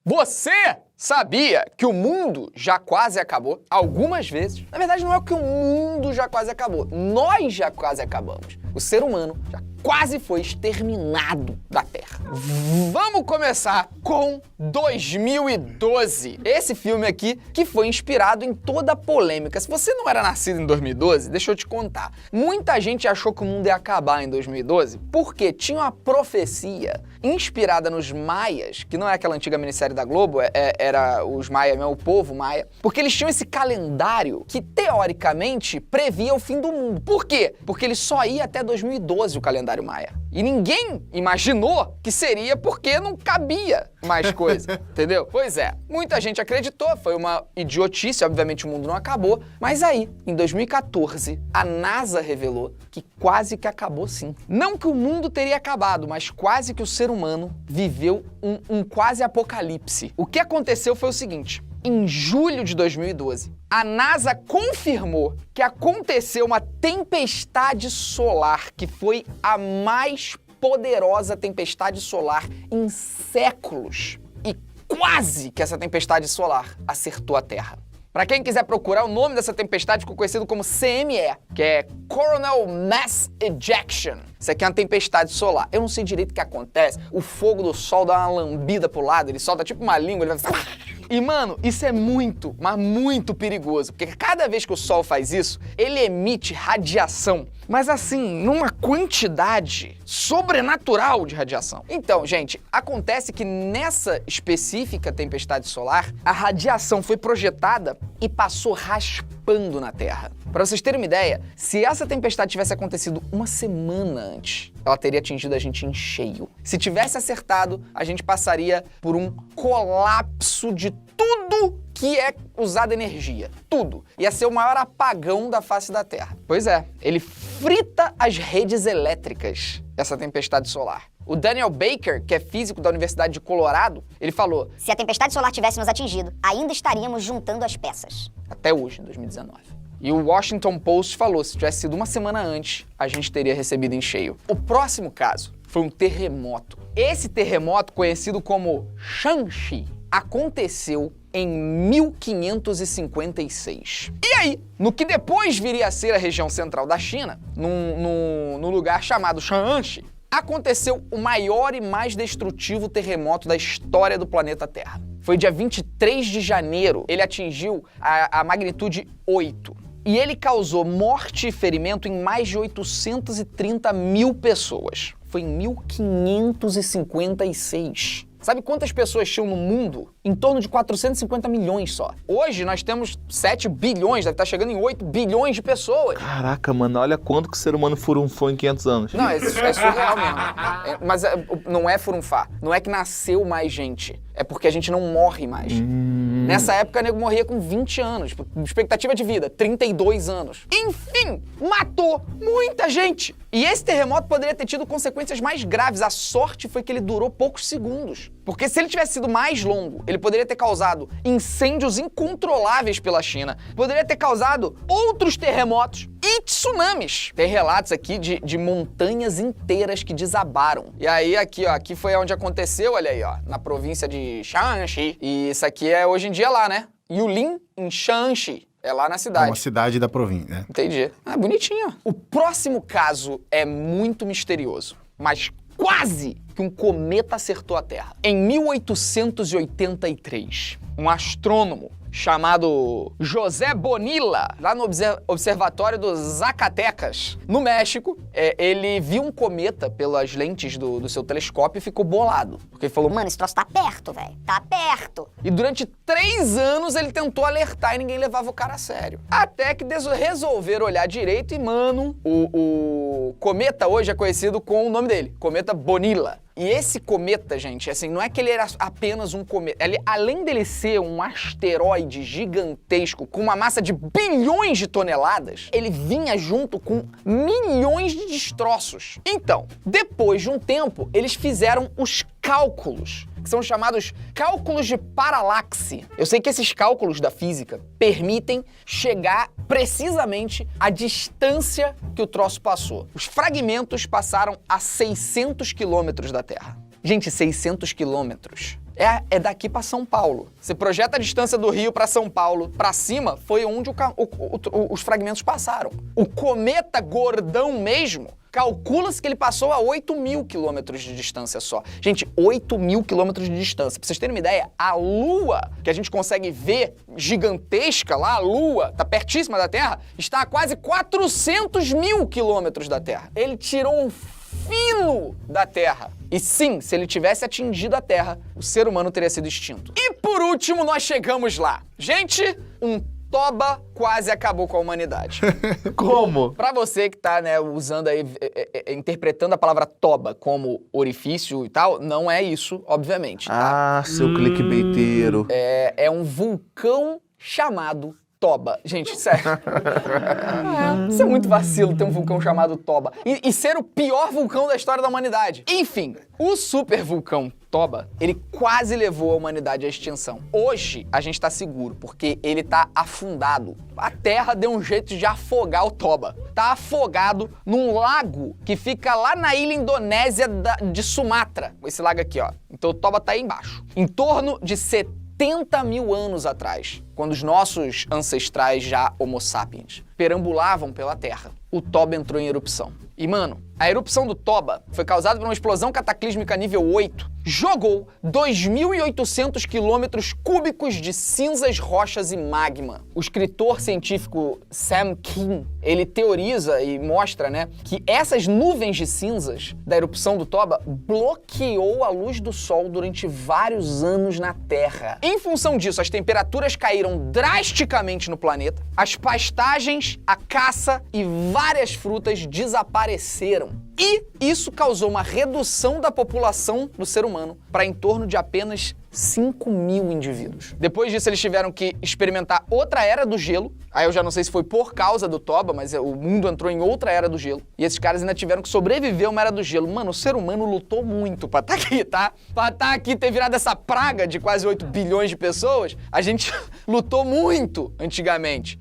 Você sabia que o mundo já quase acabou? Algumas vezes. Na verdade, não é que o mundo já quase acabou. Nós já quase acabamos. O ser humano já quase foi exterminado da Terra. Vamos começar com 2012. Esse filme aqui que foi inspirado em toda a polêmica. Se você não era nascido em 2012, deixa eu te contar. Muita gente achou que o mundo ia acabar em 2012 porque tinha uma profecia inspirada nos maias, que não é aquela antiga minissérie da Globo, era os maias mesmo, o povo maia, porque eles tinham esse calendário que, teoricamente, previa o fim do mundo. Por quê? Porque ele só ia até 2012, o calendário maia. E ninguém imaginou que seria porque não cabia mais coisa, entendeu? Pois é, muita gente acreditou, foi uma idiotice, obviamente o mundo não acabou, mas aí, em 2014, a NASA revelou que quase que acabou sim. Não que o mundo teria acabado, mas quase que o ser humano viveu um quase apocalipse. O que aconteceu foi o seguinte: em julho de 2012, a NASA confirmou que aconteceu uma tempestade solar que foi a mais poderosa tempestade solar em séculos. E quase que essa tempestade solar acertou a Terra. Para quem quiser procurar, o nome dessa tempestade ficou conhecido como CME, que é Coronal Mass Ejection. Isso aqui é uma tempestade solar. Eu não sei direito o que acontece. O fogo do Sol dá uma lambida pro lado, ele solta tipo uma língua, ele vai... E, mano, isso é muito, mas muito perigoso, porque cada vez que o Sol faz isso, ele emite radiação, mas assim, numa quantidade sobrenatural de radiação. Então, gente, acontece que nessa específica tempestade solar, a radiação foi projetada e passou raspando na Terra. Para vocês terem uma ideia, se essa tempestade tivesse acontecido uma semana antes, ela teria atingido a gente em cheio. Se tivesse acertado, a gente passaria por um colapso de tudo que é usada energia. Tudo. Ia ser o maior apagão da face da Terra. Pois é, ele frita as redes elétricas, essa tempestade solar. O Daniel Baker, que é físico da Universidade de Colorado, ele falou: se a tempestade solar tivesse nos atingido, ainda estaríamos juntando as peças. Até hoje, em 2019. E o Washington Post falou, se tivesse sido uma semana antes, a gente teria recebido em cheio. O próximo caso foi um terremoto. Esse terremoto, conhecido como Shanxi, aconteceu em 1556. E aí, no que depois viria a ser a região central da China, num lugar chamado Shanxi, aconteceu o maior e mais destrutivo terremoto da história do planeta Terra. Foi dia 23 de janeiro, ele atingiu a magnitude 8. E ele causou morte e ferimento em mais de 830 mil pessoas. Foi em 1556. Sabe quantas pessoas tinham no mundo? Em torno de 450 milhões só. Hoje nós temos 7 bilhões, deve estar chegando em 8 bilhões de pessoas. Caraca, mano, olha quanto que o ser humano furunfou em 500 anos. Não, é surreal mesmo. Mas não é furunfar. Não é que nasceu mais gente. É porque a gente não morre mais. Nessa época, o nego morria com 20 anos. Expectativa de vida, 32 anos. Enfim, matou muita gente. E esse terremoto poderia ter tido consequências mais graves. A sorte foi que ele durou poucos segundos. Porque se ele tivesse sido mais longo, ele poderia ter causado incêndios incontroláveis pela China, poderia ter causado outros terremotos e tsunamis. Tem relatos aqui de montanhas inteiras que desabaram. E aí aqui, ó, aqui foi onde aconteceu, olha aí, ó, na província de Shanxi. E isso aqui é hoje em dia lá, né? Yulin, em Shanxi. É lá na cidade. É uma cidade da província, né? Entendi. Ah, bonitinho. O próximo caso é muito misterioso, mas quase que um cometa acertou a Terra. Em 1883, um astrônomo chamado José Bonilla, lá no observatório dos Zacatecas, no México, ele viu um cometa pelas lentes do seu telescópio e ficou bolado. Porque ele falou, mano, esse troço tá perto, velho. Tá perto. E durante 3 anos ele tentou alertar e ninguém levava o cara a sério. Até que resolveram olhar direito e, mano, o cometa hoje é conhecido com o nome dele, Cometa Bonilla. E esse cometa, gente, assim, não é que ele era apenas um cometa. Ele, além dele ser um asteroide gigantesco com uma massa de bilhões de toneladas, ele vinha junto com milhões de destroços. Então, depois de um tempo, eles fizeram os cálculos, que são chamados cálculos de paralaxe. Eu sei que esses cálculos da física permitem chegar precisamente à distância que o troço passou. Os fragmentos passaram a 600 quilômetros da Terra. Gente, 600 quilômetros é daqui pra São Paulo. Você projeta a distância do Rio pra São Paulo, pra cima, foi onde os fragmentos passaram. O cometa gordão mesmo, calcula-se que ele passou a 8.000 quilômetros de distância só. Gente, 8.000 quilômetros de distância. Pra vocês terem uma ideia, a Lua, que a gente consegue ver gigantesca lá, a Lua, tá pertíssima da Terra, está a quase 400.000 quilômetros da Terra. Ele tirou um fino da Terra. E sim, se ele tivesse atingido a Terra, o ser humano teria sido extinto. E por último, nós chegamos lá. Gente, um toba quase acabou com a humanidade. Como? Pra você que tá, né, usando aí, interpretando a palavra toba como orifício e tal, não é isso, obviamente, tá? Ah, seu clickbaiteiro. É um vulcão chamado Toba. Gente, sério. Isso é muito vacilo ter um vulcão chamado Toba. E ser o pior vulcão da história da humanidade. Enfim, o supervulcão Toba, ele quase levou a humanidade à extinção. Hoje, a gente tá seguro, porque ele tá afundado. A Terra deu um jeito de afogar o Toba. Tá afogado num lago que fica lá na ilha indonésia de Sumatra. Esse lago aqui, ó. Então o Toba tá aí embaixo. Em torno de 70.000 anos atrás, quando os nossos ancestrais já Homo sapiens perambulavam pela Terra, o Toba entrou em erupção. E, mano, a erupção do Toba foi causada por uma explosão cataclísmica nível 8, jogou 2.800 quilômetros cúbicos de cinzas, rochas e magma. O escritor científico Sam King, ele teoriza e mostra, né, que essas nuvens de cinzas da erupção do Toba bloqueou a luz do Sol durante vários anos na Terra. Em função disso, as temperaturas caíram drasticamente no planeta, as pastagens, a caça e várias frutas desapareceram. E isso causou uma redução da população do ser humano para em torno de apenas 5.000 indivíduos. Depois disso, eles tiveram que experimentar outra era do gelo. Aí eu já não sei se foi por causa do Toba, mas o mundo entrou em outra era do gelo. E esses caras ainda tiveram que sobreviver a uma era do gelo. Mano, o ser humano lutou muito pra estar aqui, tá? Pra estar aqui, ter virado essa praga de quase 8 bilhões de pessoas, a gente lutou muito antigamente.